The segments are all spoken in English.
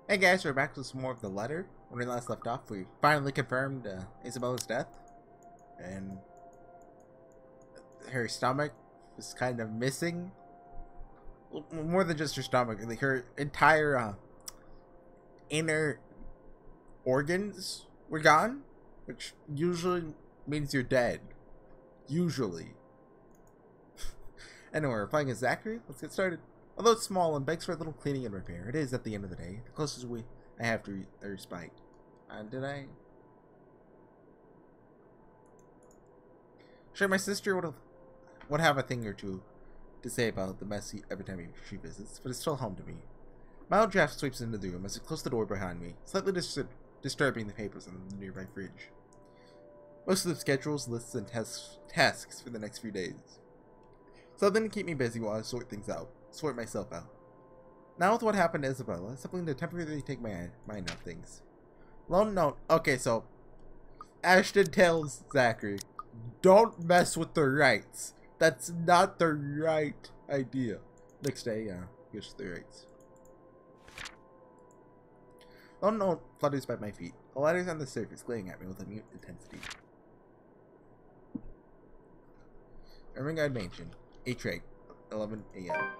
Hey guys, we're back with some more of the letter. When we last left off, we finally confirmed Isabella's death. And her stomach was kind of missing. Well, more than just her stomach, like her entire inner organs were gone. Which usually means you're dead. Usually. Anyway, we're playing as Zachary. Let's get started. Although it's small and begs for a little cleaning and repair, it is, at the end of the day, the closest I have to a respite. Did I? Sure, my sister would have a thing or two to say about the mess every time she visits, but it's still home to me. My old draft sweeps into the room as I close the door behind me, slightly disturbing the papers on the nearby fridge. Most of the schedules, lists, and tasks for the next few days. Something to keep me busy while I sort myself out. Now with what happened to Isabella, something to temporarily take my mind off things. Lone note. Okay, so Ashton tells Zachary, don't mess with the rights. That's not the right idea. Next day, he gets the rights. Lone note flutters by my feet. The letters on the surface glaring at me with a mute intensity. Ermengarde Mansion, H-Rate, 11 a.m.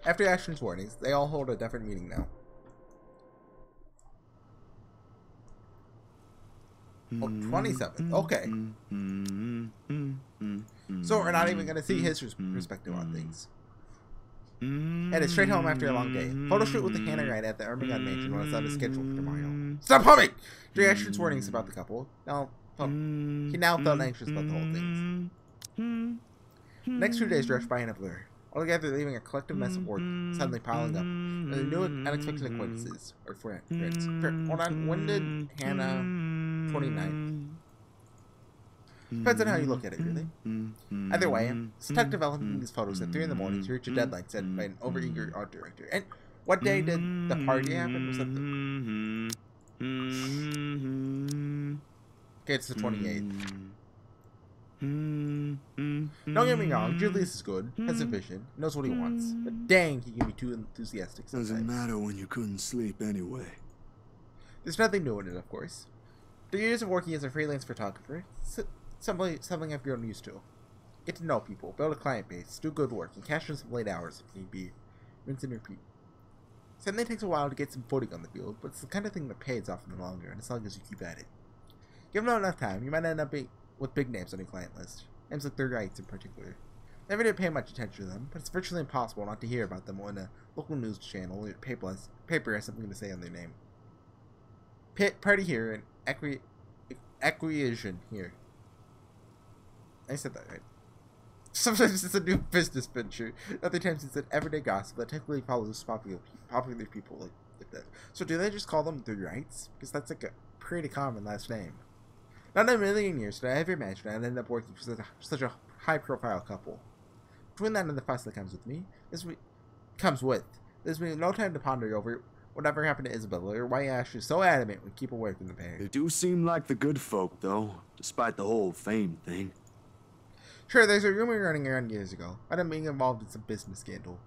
After Ashton's warnings, they all hold a different meeting now. Oh, 27th. Okay. So we're not even going to see his perspective on things. Headed straight home after a long day. Photo shoot with the Hannah right at the Ermengarde Mansion when it's on the schedule for tomorrow. Stop humming! During Ashton's warnings about the couple, he now felt anxious about the whole thing. Next 2 days rushed by in a blur. Altogether, leaving a collective mess of work suddenly piling up. And the new unexpected acquaintances, or friends. Hold on, when did Hannah 29th? Depends on how you look at it, really. Either way, stuck developing these photos at 3 in the morning to reach a deadline set by an overeager art director. And what day did the party happen? Was that the... Okay, it's the 28th. Don't get me wrong, Julius is good, has a vision, knows what he wants, but dang, he can be too enthusiastic sometimes. Doesn't matter when you couldn't sleep anyway. There's nothing new in it, of course. The years of working as a freelance photographer, something I've grown used to. Get to know people, build a client base, do good work, and cash in some late hours if need be. Rinse and repeat. Certainly takes a while to get some footing on the field, but it's the kind of thing that pays off in the long run as long as you keep at it. Given enough time, you might end up with big names on your client list. Names like Third Rights in particular. Never did pay much attention to them, but it's virtually impossible not to hear about them when a local news channel or paper has something to say on their name. Party here and acquisition here. I said that right. Sometimes it's a new business venture. Other times it's an everyday gossip that technically follows popular people like that. So do they just call them Third Rights? Because that's like a pretty common last name. Not in a million years did I ever imagine I'd end up working for such a high-profile couple. Between that and the fuss that comes with, there's been no time to ponder over whatever happened to Isabella or why Ash is so adamant we keep away from the pair. They do seem like the good folk, though, despite the whole fame thing. Sure, there's a rumor running around years ago about him being involved in some business scandal.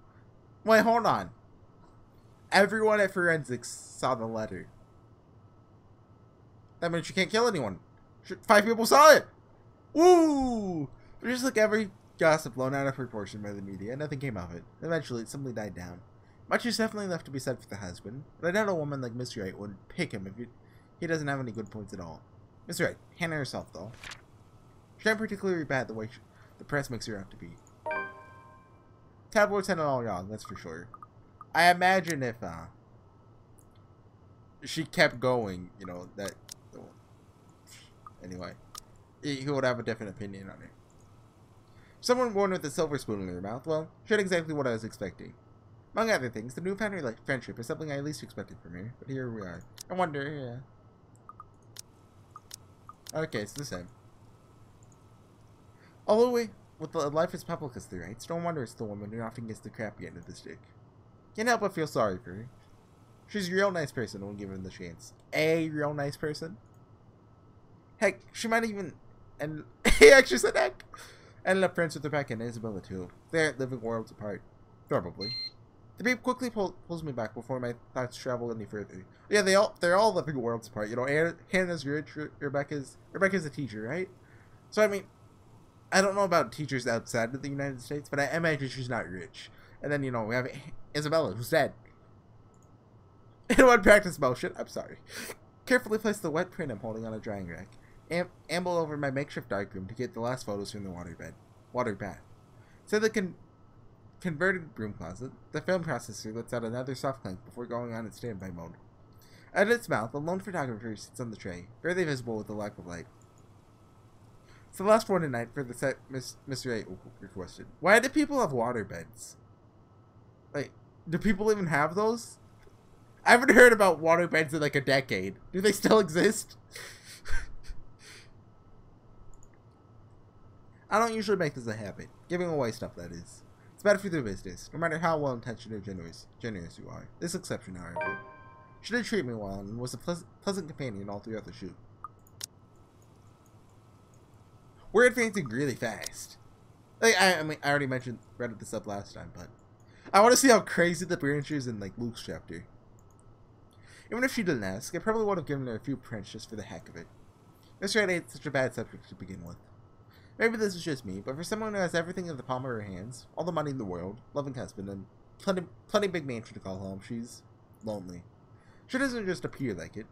Wait, hold on. Everyone at Forensics saw the letter. That means you can't kill anyone. 5 people saw it! Woo! But just like every gossip blown out of proportion by the media, nothing came of it. Eventually, it simply died down. Much is definitely left to be said for the husband, but I doubt a woman like Miss Wright would pick him if he doesn't have any good points at all. Miss Wright, Hannah herself, though. She ain't particularly bad the way the press makes her out to be. Tabloids had it all wrong, that's for sure. I imagine if she kept going, you know, that... Anyway, he would have a different opinion on it. Someone born with a silver spoon in their mouth, well, she had exactly what I was expecting. Among other things, the newfound friendship is something I least expected from her, but here we are. I wonder, yeah. Okay, it's the same. Although with the life as public as the rights, no wonder it's the woman who often gets the crappy end of the stick. Can't help but feel sorry for her. She's a real nice person when given the chance. A real nice person? Heck, she might even, and he actually said heck, ended up friends with Rebecca and Isabella too. They're living worlds apart. Probably. The beep quickly pulls me back before my thoughts travel any further. Yeah, they're all living worlds apart. You know, Hannah's rich, Rebecca's a teacher, right? So I mean, I don't know about teachers outside of the United States, but I imagine she's not rich. And then, you know, we have Isabella, who's dead. In one practice motion, I'm sorry. Carefully place the wet print I'm holding on a drying rack. Amble over my makeshift darkroom to get the last photos from the water bath. So the converted broom closet, the film processor lets out another soft clank before going on its standby mode. At its mouth, a lone photographer sits on the tray, barely visible with the lack of light. It's the last one tonight for the set Mr. A requested. Why do people have water beds? Like, do people even have those? I haven't heard about water beds in like a decade. Do they still exist? I don't usually make this a habit. Giving away stuff, that is. It's bad for the business, no matter how well-intentioned or generous you are. This exception, however. She did treat me well and was a pleasant companion all throughout the shoot. We're advancing really fast. Like, I mean, I already read this up last time, but I want to see how crazy the branch is in, like, Luke's chapter. Even if she didn't ask, I probably would have given her a few prints just for the heck of it. Mr. Ed ain't such a bad subject to begin with. Maybe this is just me, but for someone who has everything in the palm of her hands, all the money in the world, loving husband, and plenty big mansion to call home, she's lonely. She doesn't just appear like it.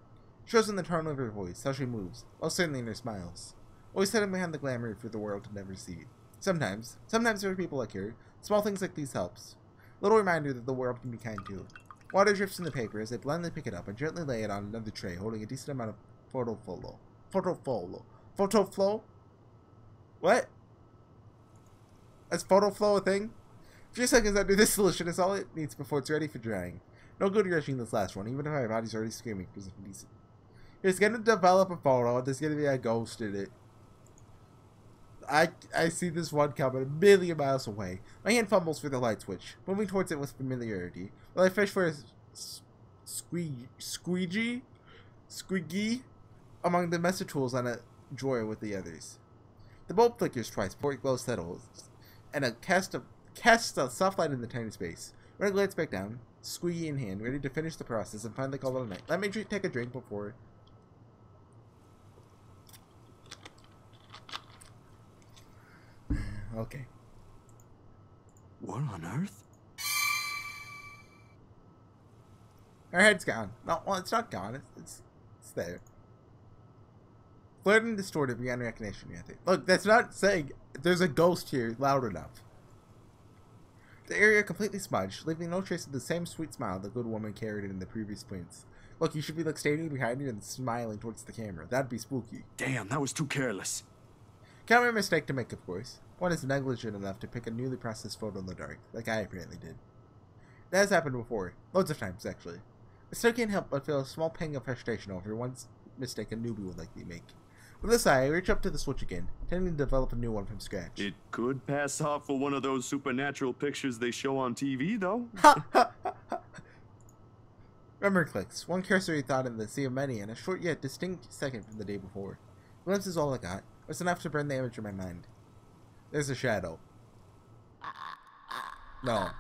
Shows in the tone of her voice, how she moves, most certainly in her smiles. Always hidden behind the glamour for the world to never see. Sometimes for people like her, small things like these helps. Little reminder that the world can be kind too. Water drips in the paper as I blindly pick it up and gently lay it on another tray, holding a decent amount of photo flow? What? Is photo flow a thing? A few seconds under this solution is all it needs before it's ready for drying. No good rushing this last one, even if my body's already screaming for something decent. It's gonna develop a photo, and there's gonna be a ghost in it. I see this one coming a million miles away. My hand fumbles for the light switch, moving towards it with familiarity, while I fish for a squeegee among the mess of tools on a drawer with the others. The bulb flickers twice before it glows settles, and casts a soft light in the tiny space. When I glance back down, squeegee in hand, ready to finish the process and finally call it a night. Let me take a drink before. Okay. What on earth? Her head's gone. No, well, it's not gone. It's there. Blurred and distorted beyond recognition, I think. Look, that's not saying there's a ghost here loud enough. The area completely smudged, leaving no trace of the same sweet smile the good woman carried in the previous prints. Look, you should be like standing behind you and smiling towards the camera. That'd be spooky. Damn, that was too careless. Kind of a mistake to make, of course. One is negligent enough to pick a newly processed photo in the dark, like I apparently did. That has happened before. Loads of times, actually. I still can't help but feel a small pang of frustration over one mistake a newbie would likely make. With this eye, I reach up to the switch again, intending to develop a new one from scratch. It could pass off for one of those supernatural pictures they show on TV, though. Memory clicks. One cursory thought in the sea of many, and a short yet distinct second from the day before. Glimpse is all I got. It was enough to burn the image in my mind. There's a shadow. No.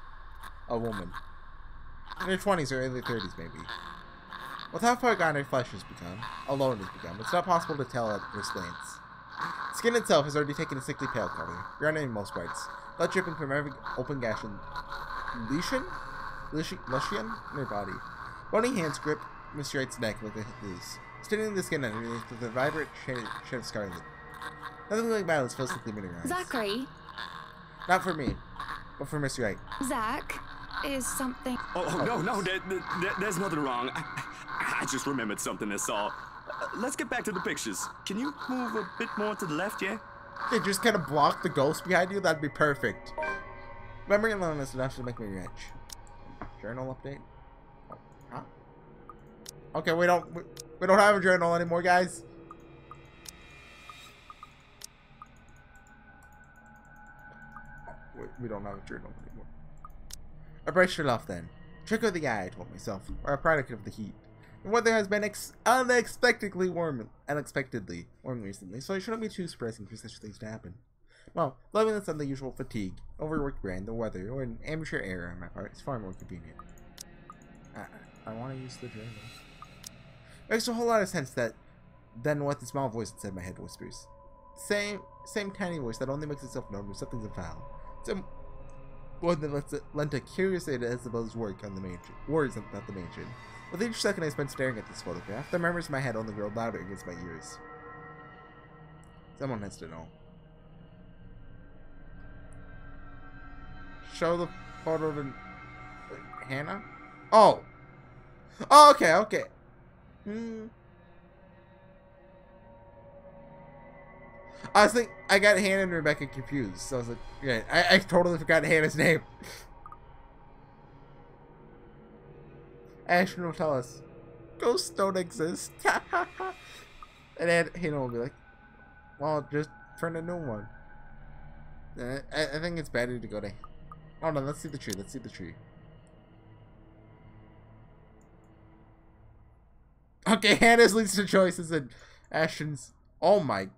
A woman. In her 20s or early 30s, maybe. With how far gone her flesh has become, alone has become, it's not possible to tell at first glance. Skin itself has already taken a sickly pale color, browner in most parts, blood dripping from every open gash and lesion in her body. Bony hands grip Mr. Wright's neck like a noose, staining the skin underneath with a vibrant shade of scarlet. Nothing like violence feels like in her eyes. Zachary? Not for me, but for Mr. Wright. Zach, is something... No, there's nothing wrong. I just remembered something, that's all. Let's get back to the pictures. Can you move a bit more to the left, yeah? They just kind of block the ghost behind you? That'd be perfect. Memory alone is enough to make me rich. Journal update? Huh? Okay, we don't have a journal anymore, guys. We don't have a journal anymore. I brushed it off then. Trick of the eye, I told myself, or a product of the heat. The weather has been unexpectedly warm recently, so it shouldn't be too surprising for such things to happen. Well, blaming this on the usual fatigue, overworked brain, the weather, or an amateur error on my part is far more convenient. I want to use the journal. Makes a whole lot of sense than what the small voice inside my head whispers. Same tiny voice that only makes itself known when something's afoul. Some one that lent a curious aid to Isabel's work on the mansion. Worries about the mansion. With each second I spent staring at this photograph, the memories in my head only grow louder against my ears. Someone has to know. Show the photo to Hannah? Oh! Oh, okay. I was thinking, I got Hannah and Rebecca confused, so I was like, yeah, I totally forgot Hannah's name. Ashton will tell us, ghosts don't exist. And then Hannah will be like, well, just print a new one. I think it's better to go to... Oh no, let's see the tree. Okay, Hannah's leads to choices and Ashton's... Oh my...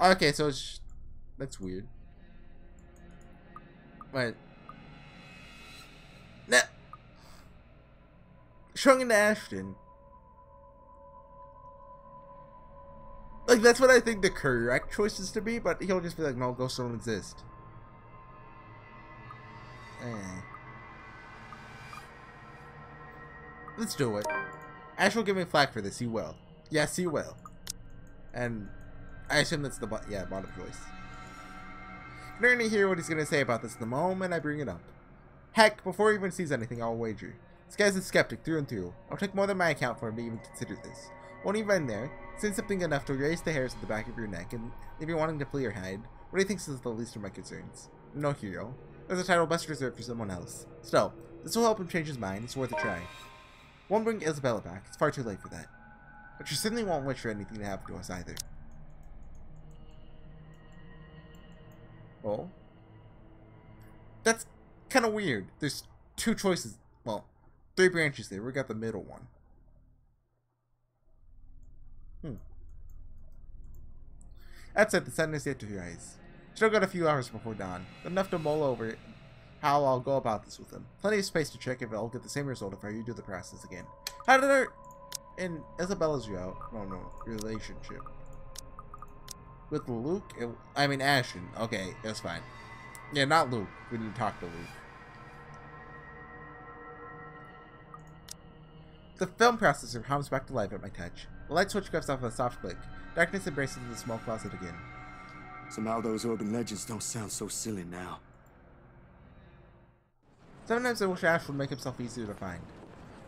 Okay, so it's... That's weird. Wait. Nah. Showing into Ashton. Like, that's what I think the correct choice is to be, but he'll just be like, no, ghosts don't exist. Let's do it. Ash will give me flack for this, he will. Yes, he will. And I assume that's the bottom choice. I'm not gonna hear what he's gonna say about this the moment I bring it up. Heck, before he even sees anything, I'll wager. This guy's a skeptic through and through. I'll take more than my account for him to even consider this. Won't even end there. Say something enough to raise the hairs at the back of your neck and leave you wanting to flee or hide. What do you think is the least of my concerns? I'm no hero. There's a title best reserved for someone else. Still, this will help him change his mind. It's worth a try. Won't bring Isabella back. It's far too late for that. But you certainly won't wish for anything to happen to us either. Oh? That's kind of weird. There's two choices. Well, three branches there. We got the middle one. That's it. The sun is yet to rise. Still got a few hours before dawn. Enough to mull over how I'll go about this with him. Plenty of space to check if I'll get the same result if I redo the process again. How did her in Isabella's relationship with Luke? Ashton. Okay, that's fine. Yeah, not Luke. We need to talk to Luke. The film processor hums back to life at my touch. The light switch goes off with a soft click. Darkness embraces the small closet again. Somehow those urban legends don't sound so silly now. Sometimes I wish Ash would make himself easier to find.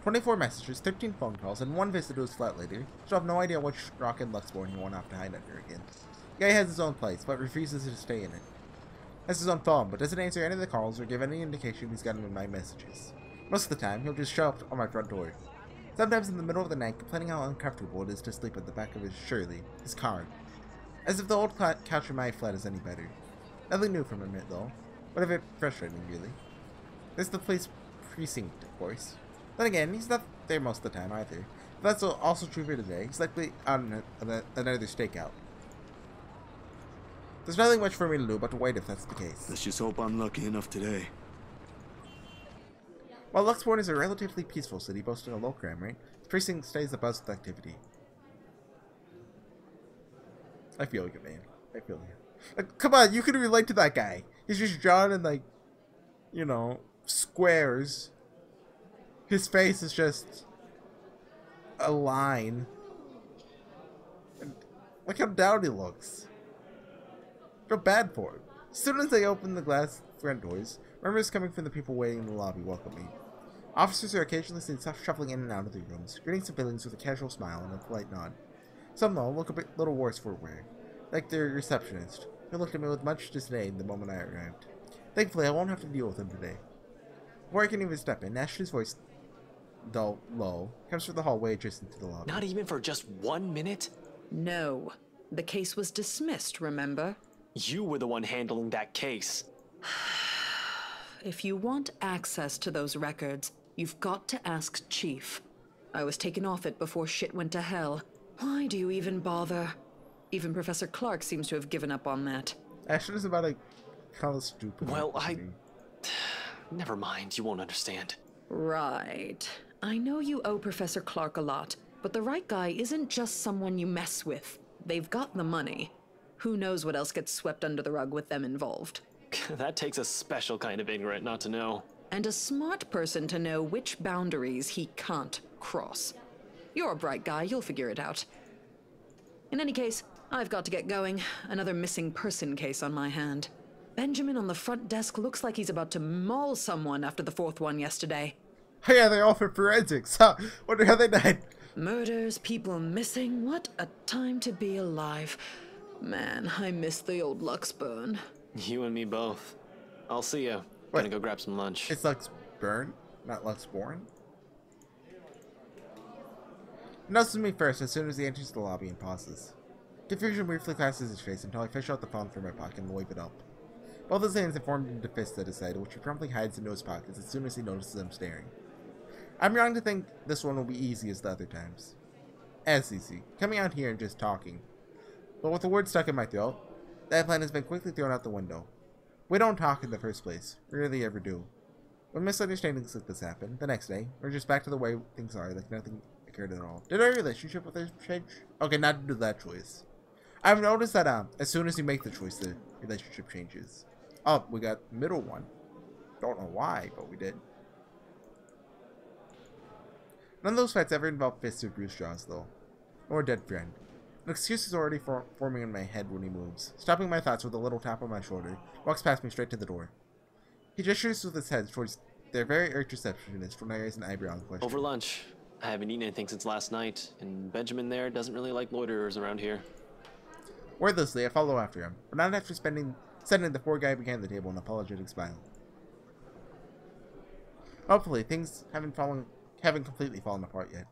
24 messages, 13 phone calls, and one visit to his flat later. Still have no idea which rock in Luxborn he went off to hide under again. The guy has his own place, but refuses to stay in it. Has his own phone, but doesn't answer any of the calls or give any indication he's gotten my messages. Most of the time, he'll just show up on my front door. Sometimes in the middle of the night, complaining how uncomfortable it is to sleep at the back of his car. As if the old couch in my flat is any better. Nothing new from him, though. But a bit frustrating, really. There's the police precinct, of course. Then again, he's not there most of the time, either. But that's also true for today. He's likely on another stakeout. There's nothing much for me to do but to wait if that's the case. Let's just hope I'm lucky enough today. While Luxborn is a relatively peaceful city boasting a low crime rate, the precinct stays abuzz with activity. I feel you, man. I feel you. Like, come on, you can relate to that guy. He's just drawn in, like, you know, squares. His face is just a line. And look how down he looks. I feel bad for him. As soon as they open the glass front doors, murmurs coming from the people waiting in the lobby welcome me. Officers are occasionally seen shuffling in and out of the rooms, greeting civilians with a casual smile and a polite nod. Some, though, look a little worse for wear, like their receptionist, who looked at me with much disdain the moment I arrived. Thankfully, I won't have to deal with him today. Before I can even step in, Ashley's voice, though low, comes from the hallway adjacent to the lobby. Not even for just 1 minute? No. The case was dismissed, remember? You were the one handling that case. If you want access to those records, you've got to ask Chief. I was taken off it before shit went to hell. Why do you even bother? Even Professor Clark seems to have given up on that. Ashton is about to call us stupid. Well, Never mind, you won't understand. Right. I know you owe Professor Clark a lot, but the right guy isn't just someone you mess with. They've got the money. Who knows what else gets swept under the rug with them involved. That takes a special kind of ignorant not to know. And a smart person to know which boundaries he can't cross. You're a bright guy, you'll figure it out. In any case, I've got to get going. Another missing person case on my hand. Benjamin on the front desk looks like he's about to maul someone after the fourth one yesterday. Oh yeah, they're all for forensics. Huh? Wonder how they died. Murders, people missing. What a time to be alive. Man, I miss the old Luxburn. You and me both. I'll see ya. Gonna go grab some lunch. It's Luxburn, not Luxborn. He notices me first as soon as he enters the lobby and pauses. Confusion briefly crosses his face until I fish out the phone from my pocket and wave it up. Both his hands are formed into fists at his side, which he promptly hides into his pockets as soon as he notices I'm staring. I'm wrong to think this one will be easy as the other times. As easy, coming out here and just talking. But with the word stuck in my throat, that plan has been quickly thrown out the window. We don't talk in the first place. We rarely ever do. When misunderstandings like this happen, the next day, we're just back to the way things are, like nothing occurred at all. Did our relationship with her change? Okay, not to do that choice. I've noticed that as soon as you make the choice, the relationship changes. Oh, we got the middle one. Don't know why, but we did. None of those fights ever involved fists or bruised jaws, though. Or a dead friend. An excuse is already forming in my head when he moves, stopping my thoughts with a little tap on my shoulder, walks past me straight to the door. He gestures with his head towards their very urgent receptionist when I raise an eyebrow in question. Over lunch. I haven't eaten anything since last night, and Benjamin there doesn't really like loiterers around here. Wordlessly, I follow after him, but not after sending the poor guy behind the table an apologetic smile. Hopefully, things haven't completely fallen apart yet.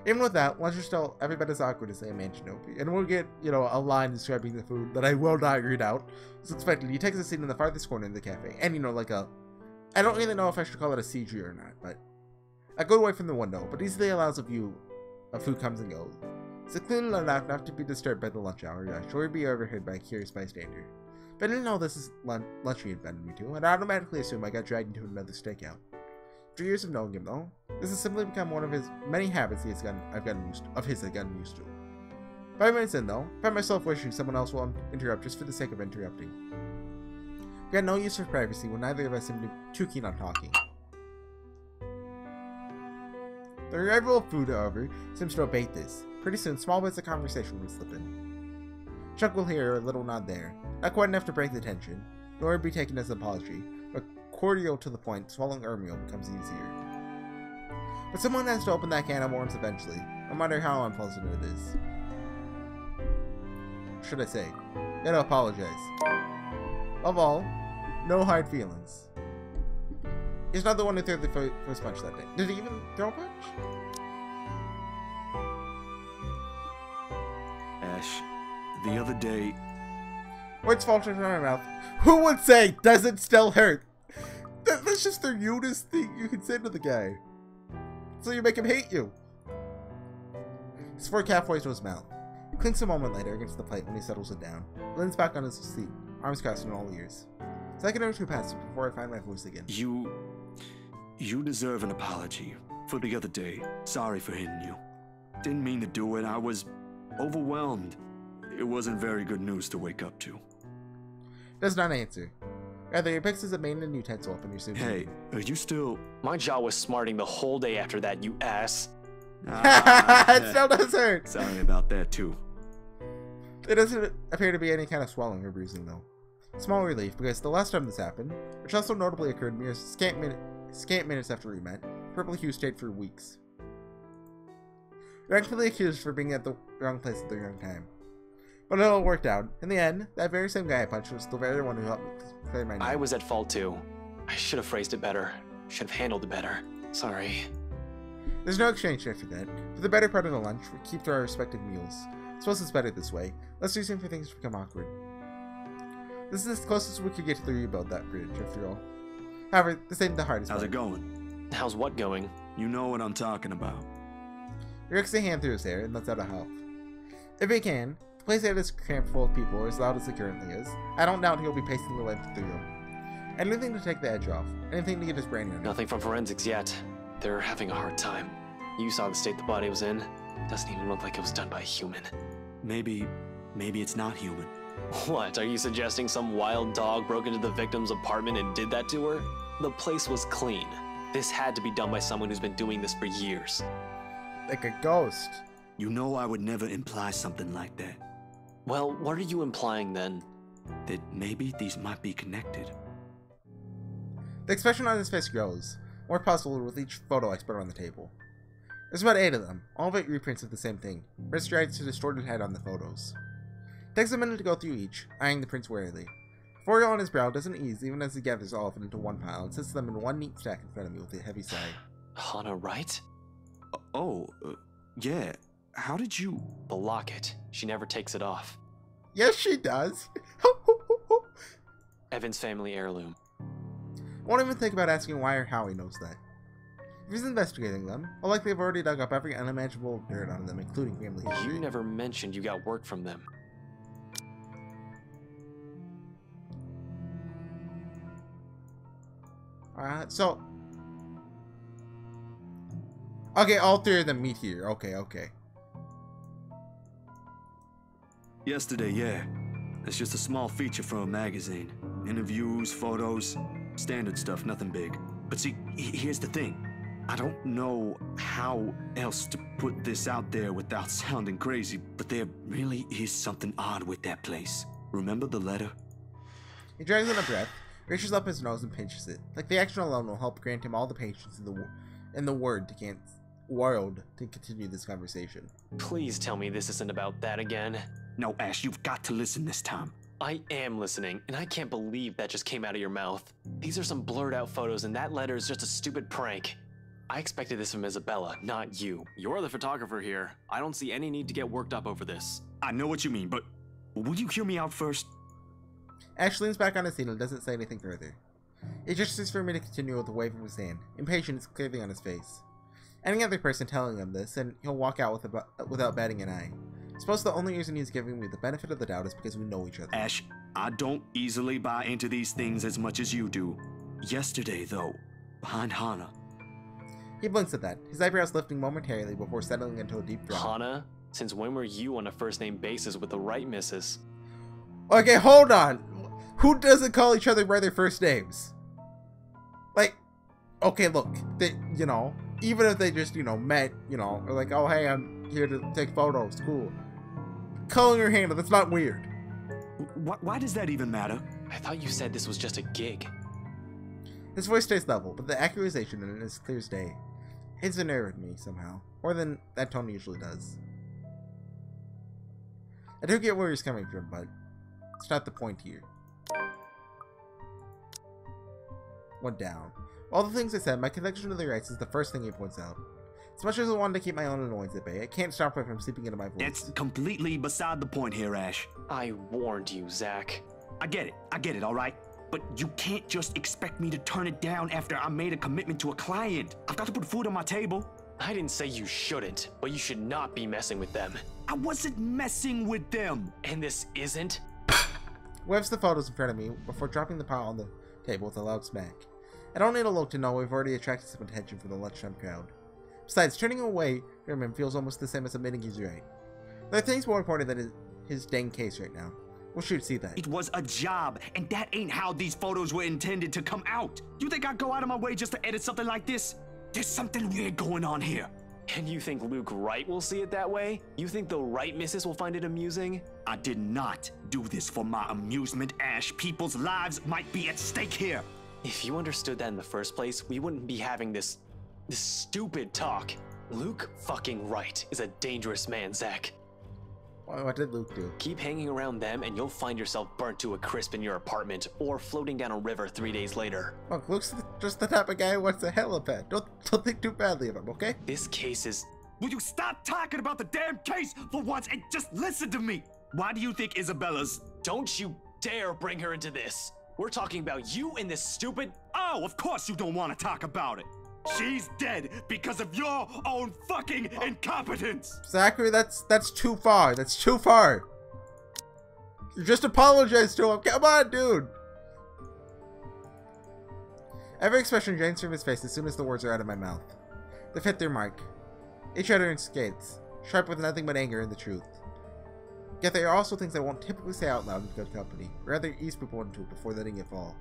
Even with that, lunch is still every bit as awkward as I imagined it would be. And we'll get, a line describing the food that I will not read out. As expected, he takes a seat in the farthest corner of the cafe. And, I don't really know if I should call it a CG or not, but a good way from the window, but easily allows a view of who comes and goes. Secluded enough not to be disturbed by the lunch hour, I sure be overheard by a curious bystander. But I didn't know this is lunch he invited me to, and I automatically assume I got dragged into another stakeout. After years of knowing him, though, this has simply become one of his many habits I've gotten used to. 5 minutes in, though, I find myself wishing someone else will interrupt just for the sake of interrupting. We got no use for privacy when neither of us seem too keen on talking. The arrival of food, however, seems to abate this. Pretty soon, small bits of conversation will slip in. Chuck will hear a little nod there, not quite enough to break the tension, nor be taken as an apology, but cordial to the point, swallowing her meal becomes easier. But someone has to open that can of worms eventually, no matter how unpleasant it is. What should I say? Gotta apologize. Above all, no hard feelings. He's not the one who threw the first punch that day. Did he even throw a punch? Ash, the other day... Words falter from my mouth. Who would say, does it still hurt? That's just the rudest thing you can say to the guy. So you make him hate you. His fork halfway to his mouth. He clinks a moment later against the plate when he settles it down. Leans back on his seat, arms crossed in all ears. A second or two passes before I find my voice again. You deserve an apology for the other day. Sorry for hitting you. Didn't mean to do it. I was overwhelmed. It wasn't very good news to wake up to. Does not answer. Rather, he picks his abandoned utensil up and resumes. Hey, are you still... My jaw was smarting the whole day after that, you ass. It still does hurt. Sorry about that, too. There doesn't appear to be any kind of swelling or bruising, though. Small relief, because the last time this happened, which also notably occurred mere scant minutes after we met, Purple Hue stayed for weeks. Wrongfully accused for being at the wrong place at the wrong time. But it all worked out. In the end, that very same guy I punched was the very one who helped me clear my name. I was at fault too. I should have phrased it better. Should have handled it better. Sorry. There's no exchange after that. For the better part of the lunch, we keep to our respective meals. I suppose it's better this way. Less reason for things to become awkward. This is as close as we could get to the rebuild that bridge, after all. However, this ain't the hardest part. How's it going? How's what going? You know what I'm talking about. He ricks a hand through his hair and lets out a huff. If he can, the place that is cramped full of people or as loud as it currently is, I don't doubt he'll be pacing the length of the room. Anything to take the edge off. Anything to get his brain running. Nothing from forensics yet. They're having a hard time. You saw the state the body was in. Doesn't even look like it was done by a human. Maybe it's not human. What, are you suggesting some wild dog broke into the victim's apartment and did that to her? The place was clean. This had to be done by someone who's been doing this for years. Like a ghost. You know I would never imply something like that. Well, what are you implying then? That maybe these might be connected. The expression on his face grows, more puzzled with each photo I spread on the table. There's about 8 of them, all of it reprints of the same thing, wrist drives to distorted head on the photos. Takes a minute to go through each, eyeing the prints warily. The foil on his brow doesn't ease even as he gathers all of it into one pile and sets them in one neat stack in front of me with a heavy sigh. Hana, right? Yeah. How did you... The locket. She never takes it off. Yes, she does! Evan's family heirloom. Won't even think about asking why or how he knows that. If he's investigating them, I'll likely have already dug up every unimaginable dirt on them, including family history. You never mentioned you got work from them. So... Okay, all 3 of them meet here. Okay. Yesterday, yeah. It's just a small feature for a magazine. Interviews, photos, standard stuff, nothing big. But see, here's the thing. I don't know how else to put this out there without sounding crazy, but there really is something odd with that place. Remember the letter? He drags in a breath, reaches up his nose and pinches it. Like the action alone will help grant him all the patience in the world to continue this conversation. Please tell me this isn't about that again. No, Ash, you've got to listen this time. I am listening, and I can't believe that just came out of your mouth. These are some blurred out photos, and that letter is just a stupid prank. I expected this from Isabella, not you. You're the photographer here. I don't see any need to get worked up over this. I know what you mean, but will you hear me out first? Ash leans back on his seat and doesn't say anything further. He gestures for me to continue with a wave of his hand. Impatience clearly on his face. Any other person telling him this, and he'll walk out without batting an eye. I suppose the only reason he's giving me the benefit of the doubt is because we know each other. Ash, I don't easily buy into these things as much as you do. Yesterday, though, behind Hana. He blinks at that, his eyebrows lifting momentarily before settling into a deep drop. Hana? Since when were you on a first-name basis with the right missus? Okay, hold on. Who doesn't call each other by their first names? Like, okay, look, even if they just, met, or like, oh, hey, I'm here to take photos, cool. Calling her Hannah, that's not weird. Why does that even matter? I thought you said this was just a gig. His voice stays level, but the accusation in it is clear as day. Hits a nerve in me, somehow. More than that tone usually does. I do get where he's coming from, but it's not the point here. One down. All the things I said, my connection to the rights is the first thing he points out. As much as I wanted to keep my own annoyance at bay, I can't stop it from seeping into my voice. That's completely beside the point here, Ash. I warned you, Zach. I get it, alright? But you can't just expect me to turn it down after I made a commitment to a client. I've got to put food on my table. I didn't say you shouldn't, but you should not be messing with them. I wasn't messing with them. And this isn't? Waves the photos in front of me before dropping the pile on the table with a loud smack. I don't need a look to know we've already attracted some attention from the lunchtime crowd. Besides, turning away from him feels almost the same as admitting he's right. There are things more important than his dang case right now. We'll shoot, see that. It was a job, and that ain't how these photos were intended to come out. You think I'd go out of my way just to edit something like this? There's something weird going on here. And you think Luke Wright will see it that way? You think the Wright missus will find it amusing? I did not do this for my amusement, Ash. People's lives might be at stake here. If you understood that in the first place, we wouldn't be having this stupid talk. Luke fucking Wright is a dangerous man, Zach. What did Luke do? Keep hanging around them and you'll find yourself burnt to a crisp in your apartment or floating down a river 3 days later. Look, Luke's just the type of guy who wants a helipad. Don't think too badly of him, okay? This case is... Will you stop talking about the damn case for once and just listen to me? Why do you think Isabella's... Don't you dare bring her into this. We're talking about you and this stupid... Oh, of course you don't want to talk about it. She's dead because of your own fucking incompetence! Zachary, that's too far. That's too far. You just apologize to him. Come on, dude. Every expression drains from his face as soon as the words are out of my mouth. They fit their mark. Each utterance skates, sharp with nothing but anger and the truth. Yet there are also things I won't typically say out loud in good company, rather ease people into it before letting it fall.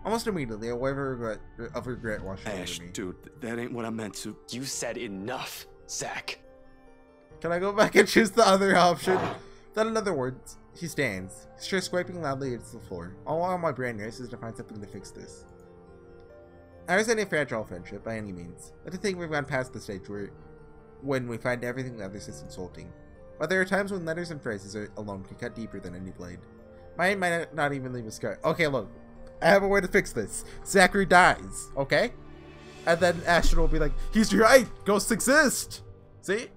Almost immediately, a wave of regret washes Ash, over me. dude, that ain't what I meant to. You said enough, Zach. Can I go back and choose the other option? Then in other words, he stands, his chair scraping loudly against the floor, all while my brain races to find something to fix this. I resent a fragile friendship by any means, but I think we've gone past the stage when we find everything the other says insulting. But there are times when letters and phrases alone can cut deeper than any blade. Mine might not even leave a scar. Okay, look. I have a way to fix this. Zachary dies, okay? And then Ashton will be like, he's right, ghosts exist! See?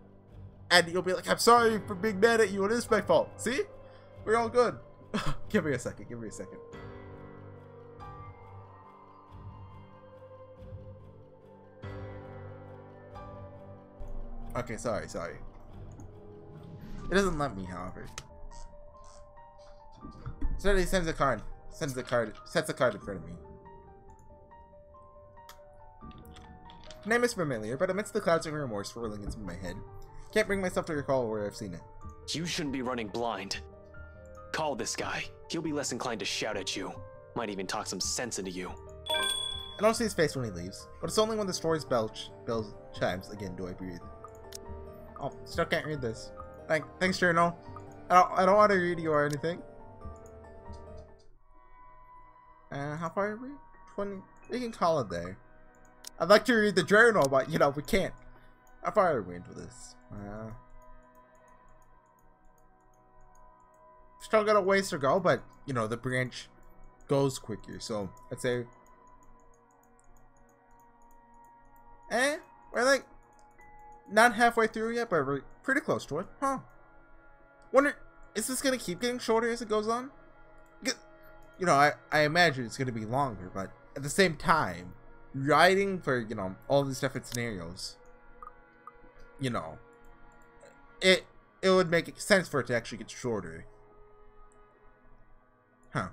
And you'll be like, I'm sorry for being mad at you, it is my fault. See? We're all good. Give me a second, give me a second. Okay, sorry. It doesn't let me, however. So he sends a card. Sets the card in front of me. The name is familiar, but amidst the clouds of remorse swirling into my head, can't bring myself to recall where I've seen it. You shouldn't be running blind. Call this guy. He'll be less inclined to shout at you. Might even talk some sense into you. I don't see his face when he leaves, but it's only when the store's bell chimes again do I breathe. Oh, still can't read this. Thanks, Journal. I don't want to read you or anything. How far are we? 20. We can call it there. I'd like to read the journal, but you know we can't. How far are we into this? Still got a ways to go, but you know the branch goes quicker, so I'd say. We're like not halfway through yet, but we're pretty close to it, huh? Wonder, is this gonna keep getting shorter as it goes on? You know, I imagine it's gonna be longer, but at the same time, writing for, you know, all these different scenarios, you know, it would make sense for it to actually get shorter. Huh.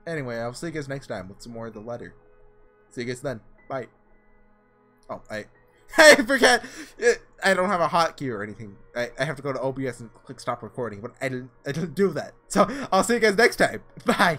Anyway, I'll see you guys next time with some more of the letter. See you guys then. Bye. Oh, I forgot. I don't have a hotkey or anything. I have to go to OBS and click stop recording, but I didn't do that. So I'll see you guys next time. Bye.